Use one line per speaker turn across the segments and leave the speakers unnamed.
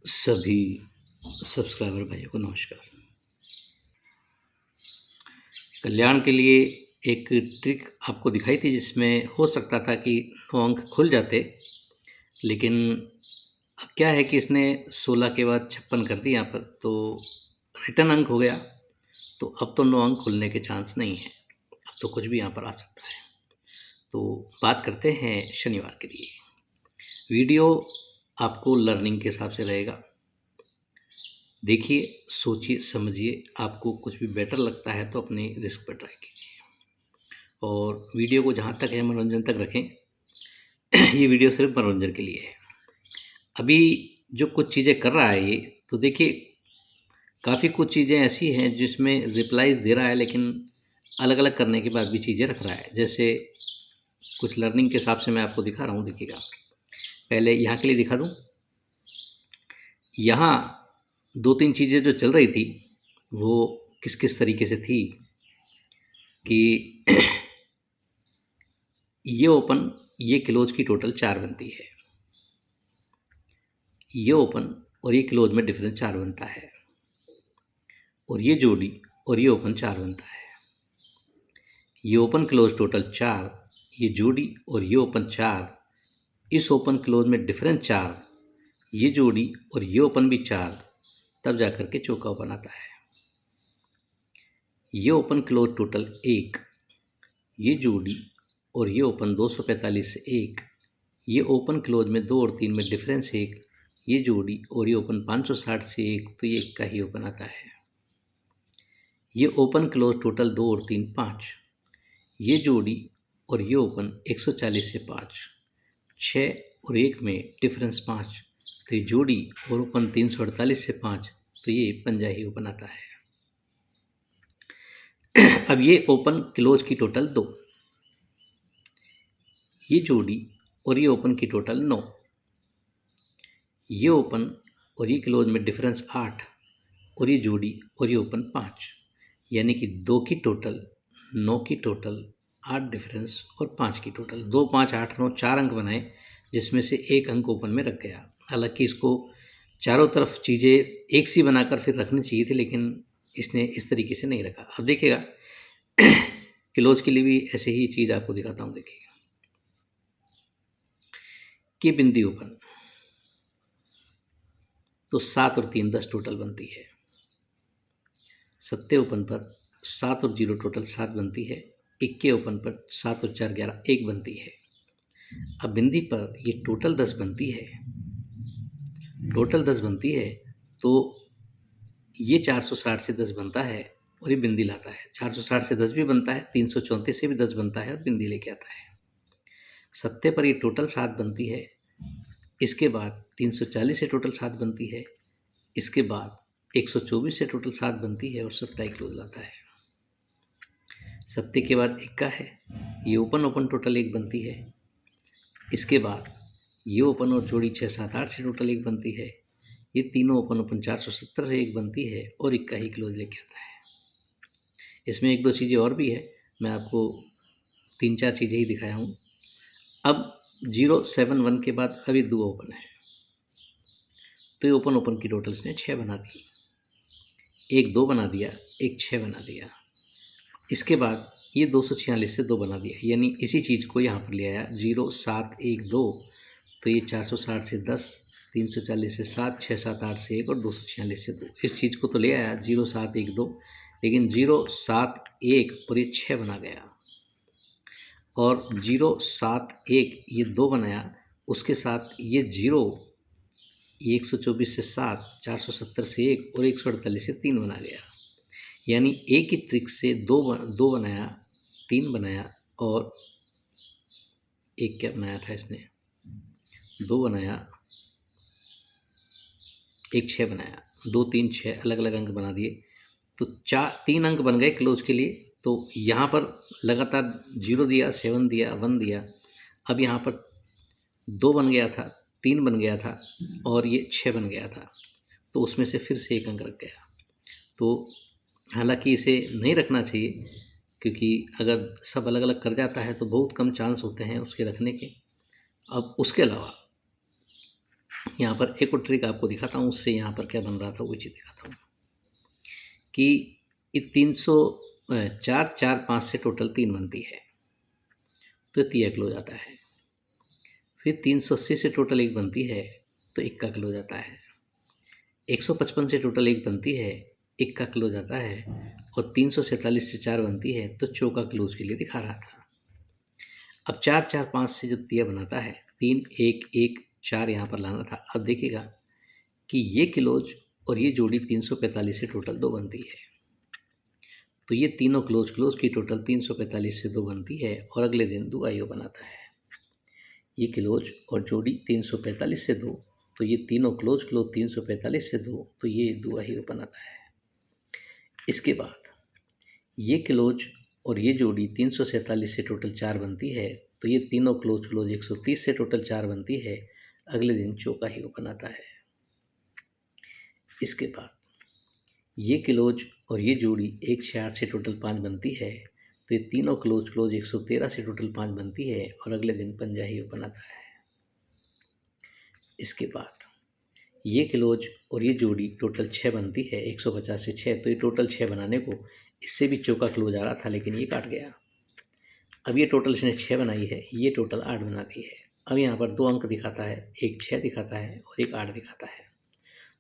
सभी सब्सक्राइबर भाइयों को नमस्कार। कल्याण के लिए एक ट्रिक आपको दिखाई थी जिसमें हो सकता था कि 9 अंक खुल जाते, लेकिन अब क्या है कि इसने 16 के बाद 56 कर दिया यहाँ पर, तो रिटर्न अंक हो गया। तो अब तो 9 अंक खुलने के चांस नहीं है, अब तो कुछ भी यहाँ पर आ सकता है। तो बात करते हैं शनिवार के लिए। वीडियो आपको लर्निंग के हिसाब से रहेगा। देखिए, सोचिए, समझिए, आपको कुछ भी बेटर लगता है तो अपने रिस्क पर ट्राई कीजिए और वीडियो को जहाँ तक है मनोरंजन तक रखें। ये वीडियो सिर्फ मनोरंजन के लिए है। अभी जो कुछ चीज़ें कर रहा है ये, तो देखिए काफ़ी कुछ चीज़ें ऐसी हैं जिसमें रिप्लाईज दे रहा है, लेकिन अलग अलग करने के बाद भी चीज़ें रख रहा है। जैसे कुछ लर्निंग के हिसाब से मैं आपको दिखा रहा हूँ, देखिएगा। पहले यहाँ के लिए दिखा दूँ। यहाँ 2-3 चीज़ें जो चल रही थी वो किस किस तरीके से थी कि ये ओपन, ये क्लोज की टोटल 4 बनती है, ये ओपन और ये क्लोज में डिफरेंस 4 बनता है, और ये जोड़ी और ये ओपन 4 बनता है। ये ओपन क्लोज टोटल 4, ये जोड़ी और ये ओपन 4, इस ओपन क्लोज में डिफरेंस 4, ये जोड़ी और ये ओपन भी 4, तब जाकर के चौका ओपन आता है। ये ओपन क्लोज टोटल 1, ये जोड़ी और ये ओपन 245 से 1, ये ओपन क्लोज में 2 और 3 में डिफरेंस 1, ये जोड़ी और ये ओपन 560 से 1, तो ये 1 का ही ओपन आता है। ये ओपन क्लोज टोटल 2 और 3 5, ये जोड़ी और ये ओपन 140 से 5, 6 और 1 में डिफरेंस 5, तो ये जोड़ी और ओपन 348 से 5, तो ये पंजा ही ओपन आता है। अब ये ओपन क्लोज की टोटल 2, ये जोड़ी और ये ओपन की टोटल 9, ये ओपन और ये क्लोज में डिफरेंस 8, और ये जोड़ी और ये ओपन 5, यानी कि 2 की टोटल, 9 की टोटल, 8 डिफरेंस और 5 की टोटल। 2 5 8 9 4 अंक बनाए, जिसमें से 1 अंक ओपन में रख गया। हालांकि इसको चारों तरफ चीज़ें एक सी बनाकर फिर रखनी चाहिए थी, लेकिन इसने इस तरीके से नहीं रखा। अब देखिएगा क्लोज के लिए भी ऐसे ही चीज़ आपको दिखाता हूँ। देखिएगा कि बिंदी ओपन, तो 7 और 3 10 टोटल बनती है। सत्ते ओपन पर 7 और 0 टोटल 7 बनती है। इक्के ओपन पर 7 और 4 11 1 बनती है। अब बिंदी पर ये टोटल 10 बनती है, टोटल 10 बनती है, तो ये 460 से 10 बनता है और ये बिंदी लाता है। 460 से 10 भी बनता है, 334 से भी 10 बनता है और बिंदी लेके आता है। सत्ते पर ये टोटल 7 बनती है, इसके बाद 340 से टोटल 7 बनती है, इसके बाद 124 से टोटल 7 बनती है और सत्ता ही क्लोज लाता है। सत्ते के बाद इक्का है, ये ओपन ओपन टोटल 1 बनती है, इसके बाद ये ओपन और जोड़ी 6 7 8 से टोटल 1 बनती है, ये तीनों ओपन ओपन 470 से 1 बनती है और इक्का ही क्लोज लेके आता है। इसमें 1-2 चीज़ें और भी है, मैं आपको 3-4 चीज़ें ही दिखाया हूँ। अब 0 7 1 के बाद अभी 2 ओपन है, तो ये ओपन ओपन की टोटल इसने 6 बना दी। 1 2 बना दिया, 1 6 बना दिया, इसके बाद ये 246 से 2 बना दिया, यानी इसी चीज़ को यहाँ पर ले आया। 0 7 1 2, तो ये 460 से 10, 340 से 7, 6 7 8 से 1 और 246 से 2, इस चीज़ को तो ले आया 0 7 1 2, लेकिन 0 7 1 और ये 6 बना गया, और 0 7 1 ये 2 बनाया, उसके साथ ये 0, ये 124 से 7, 470 से 1 और 148 से 3 बना गया। यानी एक ही ट्रिक से 2 बनाया, 3 बनाया और एक क्या बनाया था इसने, 2 बनाया, 1 6 बनाया, 2 3 6 अलग अलग अंक बना दिए, तो 3 अंक बन गए क्लोज के लिए। तो यहाँ पर लगातार 0 दिया, 7 दिया, 1 दिया, अब यहाँ पर 2 बन गया था, 3 बन गया था और ये 6 बन गया था, तो उसमें से फिर से 1 अंक रख गया। तो हालांकि इसे नहीं रखना चाहिए, क्योंकि अगर सब अलग अलग कर जाता है तो बहुत कम चांस होते हैं उसके रखने के। अब उसके अलावा यहाँ पर एक और ट्रिक आपको दिखाता हूँ, उससे यहाँ पर क्या बन रहा था वो चीज़ दिखाता हूँ कि ये 4 4 5 से टोटल 3 बनती है तो 3 किलो जाता है। फिर 380 से टोटल 1 बनती है तो 1 किलो जाता है। 155 से टोटल 1 बनती है, 1 किलो जाता है। और 347 से 4 बनती है तो चौका किलो उसके लिए दिखा रहा था। अब 4 4 5 से जो तिया बनाता है, 3 1 1 4 यहाँ पर लाना था। अब देखिएगा कि ये किलोज और ये जोड़ी 345 से टोटल 2 बनती है, तो ये तीनों क्लोज क्लोज की टोटल 345 से 2 बनती है और अगले दिन 2 आईओ बनाता है। ये क्लोज और जोड़ी 345 से 2, तो ये तीनों क्लोज क्लोज 345 से 2, तो ये 2 आईओ बनाता है। इसके बाद ये क्लोज और ये जोड़ी 347 से टोटल 4 बनती है, तो ये तीनों क्लोज क्लोज 130 से टोटल 4 बनती है, अगले दिन चौका ही बनाता है। इसके बाद ये क्लोज और ये जोड़ी 168 से टोटल 5 बनती है, तो ये तीनों क्लोज क्लोज 113 से टोटल 5 बनती है और अगले दिन पंजा ही बनाता है। इसके बाद ये क्लोज और ये जोड़ी टोटल 6 बनती है, 150 से 6, तो ये टोटल 6 बनाने को इससे भी चौका क्लोज आ रहा था लेकिन ये काट गया। अब ये टोटल इसने 6 बनाई है, ये टोटल 8 बनाती है। अब यहाँ पर 2 अंक दिखाता है, एक 6 दिखाता है और एक 8 दिखाता है।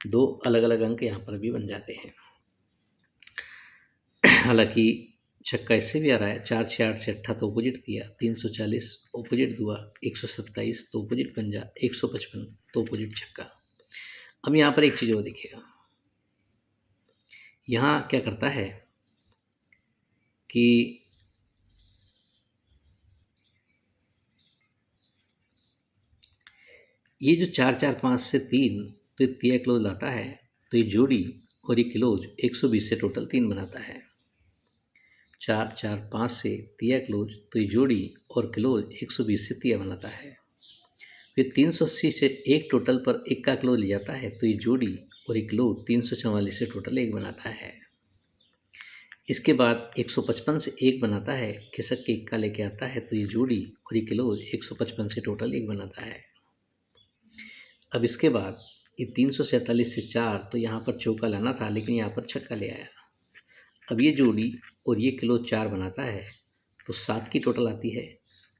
2 अलग अलग अंक यहाँ पर भी बन जाते हैं। हालांकि छक्का इससे भी आ रहा है, 4 6 8 से 8 तो अपोजिट दिया, 340 अपोजिट दुआ, 127 तो अपोजिट पंजा, 155 तो अपोजिट छक्का। अब यहाँ पर एक चीज़ और देखिएगा, यहाँ क्या करता है कि ये जो 4 4 5 से 3, तो ये 3 क्लोज लाता है, तो ये जोड़ी और ये क्लोज 120 से टोटल 3 बनाता है। 4 4 5 से 3 क्लोज, तो ये जोड़ी और क्लोज 120 से 3 बनाता है। फिर 380 से 1 टोटल पर 1 का क्लोज ले जाता है, तो ये जोड़ी और ये क्लोज 344 से टोटल 1 बनाता है। इसके बाद 155 से 1 बनाता है, खिसक के 1 का लेके आता है, तो ये जोड़ी और ये क्लोज 155 से टोटल 1 बनाता है। अब इसके बाद ये 347 से 4, तो यहाँ पर चौका लाना था लेकिन यहाँ पर छक्का ले आया। अब ये जोड़ी और ये क्लोज 4 बनाता है तो 7 की टोटल आती है,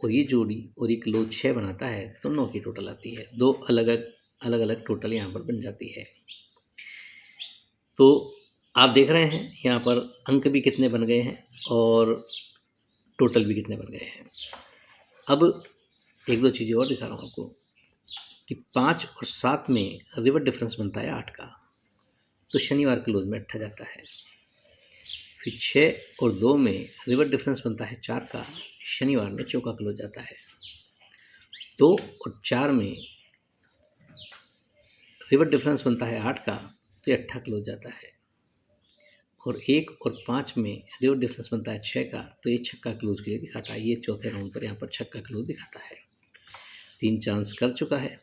और ये जोड़ी और ये क्लोज 6 बनाता है तो 9 की टोटल आती है। 2 अलग अलग टोटल यहाँ पर बन जाती है। तो आप देख रहे हैं यहाँ पर अंक भी कितने बन गए हैं और टोटल भी कितने बन गए हैं। अब एक दो चीज़ें और दिखा रहा हूँ आपको कि 5 और 7 में रिवर्स डिफरेंस बनता है 8 का, तो शनिवार क्लोज में 8 जाता है। फिर 6 और 2 में रिवर्स डिफरेंस बनता है 4 का, शनिवार में चौका क्लोज जाता है। 2 और 4 में रिवर्स डिफरेंस बनता है 8 का, तो ये 8 क्लोज जाता है। और 1 और 5 में रिवर्स डिफरेंस बनता है 6 का, तो ये छक्का क्लोज के लिए दिखाता है। ये चौथे राउंड पर यहाँ पर छक्का क्लोज दिखाता है। 3 चांस कर चुका है।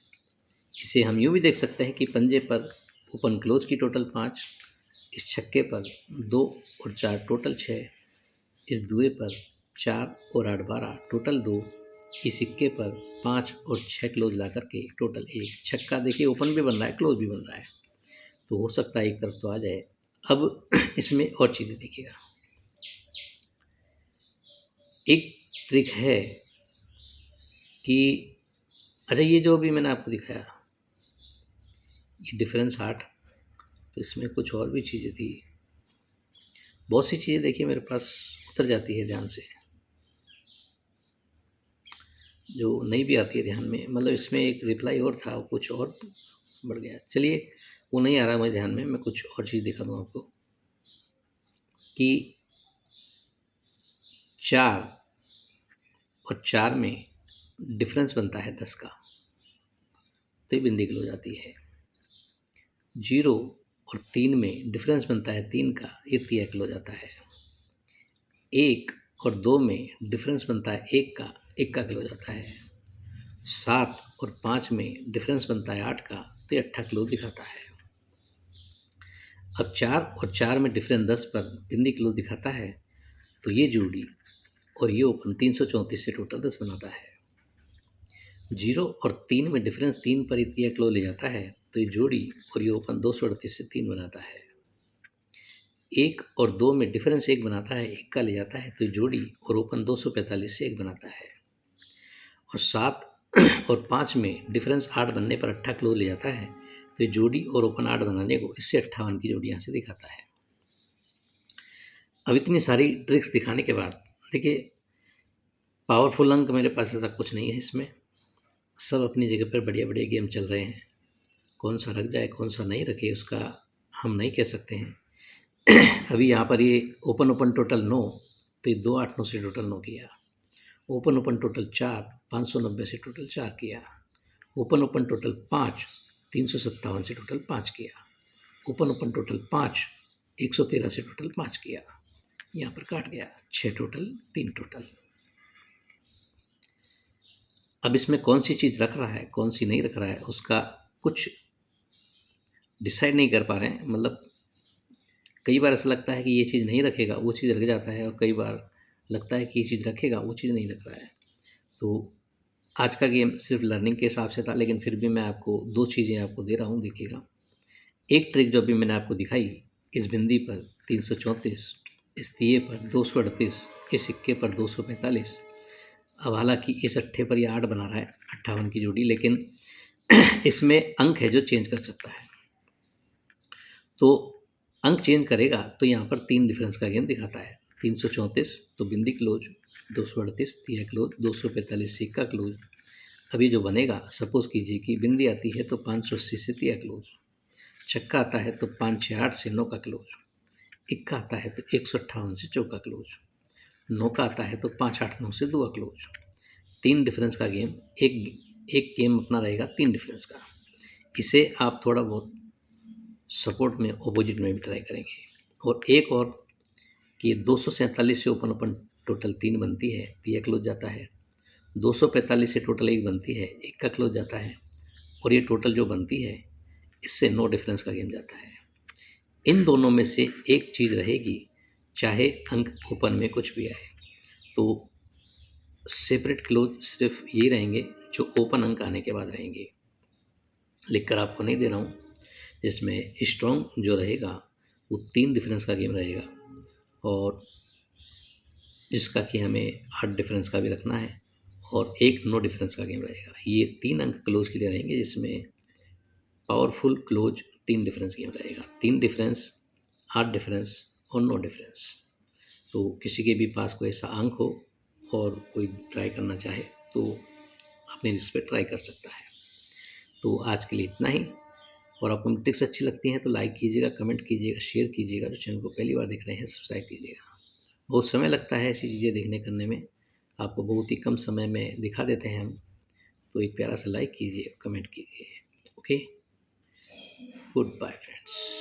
इसे हम यूँ भी देख सकते हैं कि पंजे पर ओपन क्लोज की टोटल 5, इस छक्के पर 2 और 4 टोटल 6, इस दुए पर 4 और 8 12 टोटल 2, इस सिक्के पर 5 और 6 क्लोज ला करके टोटल 1। छक्का देखिए ओपन भी बन रहा है, क्लोज भी बन रहा है, तो हो सकता है एक तरफ तो आ जाए। अब इसमें और चीज़ें देखिएगा, एक ट्रिक है कि अच्छा ये जो अभी मैंने आपको दिखाया ये डिफरेंस 8, तो इसमें कुछ और भी चीज़ें थी, बहुत सी चीज़ें देखिए मेरे पास उतर जाती है ध्यान से, जो नहीं भी आती है ध्यान में। मतलब इसमें एक रिप्लाई और था, कुछ और बढ़ गया। चलिए वो नहीं आ रहा मुझे ध्यान में, मैं कुछ और चीज़ दिखा दूँ आपको कि 4 और 4 में डिफरेंस बनता है 10 का, तो ये बिंदी क्लोज आती है। 0 और 3 में डिफरेंस बनता है 3 का, ये 3 क्लोज आता है। 1 और 2 में डिफरेंस बनता है 1 का, 1 का क्लोज आता है। 7 और 5 में डिफरेंस बनता है 8 का, तो ये 8 क्लोज दिखाता है। अब 4 और 4 में डिफरेंस 10 पर बिंदी क्लोज दिखाता है, तो ये जोड़ी और ये ओपन 334 से टोटल 10 बनाता है। 0 और 3 में डिफरेंस 3 पर इतना क्लोज ले जाता है तो ये जोड़ी और ये ओपन 238 से 3 बनाता है। 1 और 2 में डिफरेंस 1 बनाता है, 1 का ले जाता है तो ये जोड़ी और ओपन 245 से 1 बनाता है। और 7 और 5 में डिफरेंस 8 बनने पर 8 क्लोज ले जाता है तो ये जोड़ी और ओपन 8 बनाने को इससे 58 की जोड़ी यहाँ से दिखाता है। अब इतनी सारी ट्रिक्स दिखाने के बाद देखिए, पावरफुल अंक मेरे पास ऐसा कुछ नहीं है, इसमें सब अपनी जगह पर बढ़िया बढ़िया गेम चल रहे हैं। कौन सा रख जाए कौन सा नहीं रखे उसका हम नहीं कह सकते हैं। अभी यहाँ पर ये ओपन ओपन टोटल 9, तो ये 2 8 9 से टोटल 9 किया। ओपन ओपन टोटल 4 590 से टोटल 4 किया। ओपन ओपन टोटल 5 357 से टोटल 5 किया। ओपन ओपन टोटल 5 113 से टोटल 5 किया। यहाँ पर काट गया 6 टोटल 3 टोटल। अब इसमें कौन सी चीज़ रख रहा है कौन सी नहीं रख रहा है उसका कुछ डिसाइड नहीं कर पा रहे हैं। मतलब कई बार ऐसा लगता है कि ये चीज़ नहीं रखेगा वो चीज़ रख जाता है, और कई बार लगता है कि ये चीज़ रखेगा वो चीज़ नहीं रख रहा है। तो आज का गेम सिर्फ लर्निंग के हिसाब से था, लेकिन फिर भी मैं आपको 2 चीज़ें आपको दे रहा हूँ, देखिएगा। एक ट्रिक जो अभी मैंने आपको दिखाई, इस बिंदी पर 334, इस दिए पर 238, इस सिक्के पर 245। अब हालांकि इस अट्ठे पर ये 8 बना रहा है 58 की जोड़ी, लेकिन इसमें अंक है जो चेंज कर सकता है। तो अंक चेंज करेगा तो यहाँ पर 3 डिफरेंस का गेम दिखाता है। 334 तो बिंदी क्लोज, 238 तिया क्लोज, 245 सिक्का क्लोज। अभी जो बनेगा, सपोज कीजिए कि बिंदी आती है तो 580 से तिया क्लोज, छक्का आता है तो 568 से 9 का क्लोज, इक्का आता है तो 158 से चौका क्लोज, नौका आता है तो 589 से 2 क्लोज। 3 डिफरेंस का गेम, एक गेम अपना रहेगा 3 डिफरेंस का। इसे आप थोड़ा बहुत सपोर्ट में ऑपोजिट में भी ट्राई करेंगे। और एक और कि 247 से ओपन ओपन टोटल 3 बनती है, तिया क्लोज जाता है। 245 से टोटल 1 बनती है, 1 का क्लोज जाता है। और ये टोटल जो बनती है इससे 9 डिफरेंस का गेम जाता है। इन दोनों में से एक चीज़ रहेगी, चाहे अंक ओपन में कुछ भी आए। तो सेपरेट क्लोज सिर्फ ये रहेंगे जो ओपन अंक आने के बाद रहेंगे। लिखकर आपको नहीं दे रहा हूँ। जिसमें स्ट्रॉन्ग जो रहेगा वो 3 डिफरेंस का गेम रहेगा, और जिसका कि हमें 8 डिफरेंस का भी रखना है, और एक 9 डिफरेंस का गेम रहेगा। ये 3 अंक क्लोज के लिए रहेंगे, जिसमें पावरफुल क्लोज 3 डिफरेंस गेम रहेगा। 3 डिफरेंस, 8 डिफरेंस और 9 डिफरेंस। तो किसी के भी पास कोई ऐसा अंक हो और कोई ट्राई करना चाहे तो अपनी लिस्ट पे ट्राई कर सकता है। तो आज के लिए इतना ही। और आपको मेरी टिप्स अच्छी लगती हैं तो लाइक कीजिएगा, कमेंट कीजिएगा, शेयर कीजिएगा। जो चैनल को पहली बार देख रहे हैं सब्सक्राइब कीजिएगा। बहुत समय लगता है ऐसी चीज़ें देखने करने में, आपको बहुत ही कम समय में दिखा देते हैं हम। तो एक प्यारा सा लाइक कीजिए, कमेंट कीजिए। Okay, good bye friends.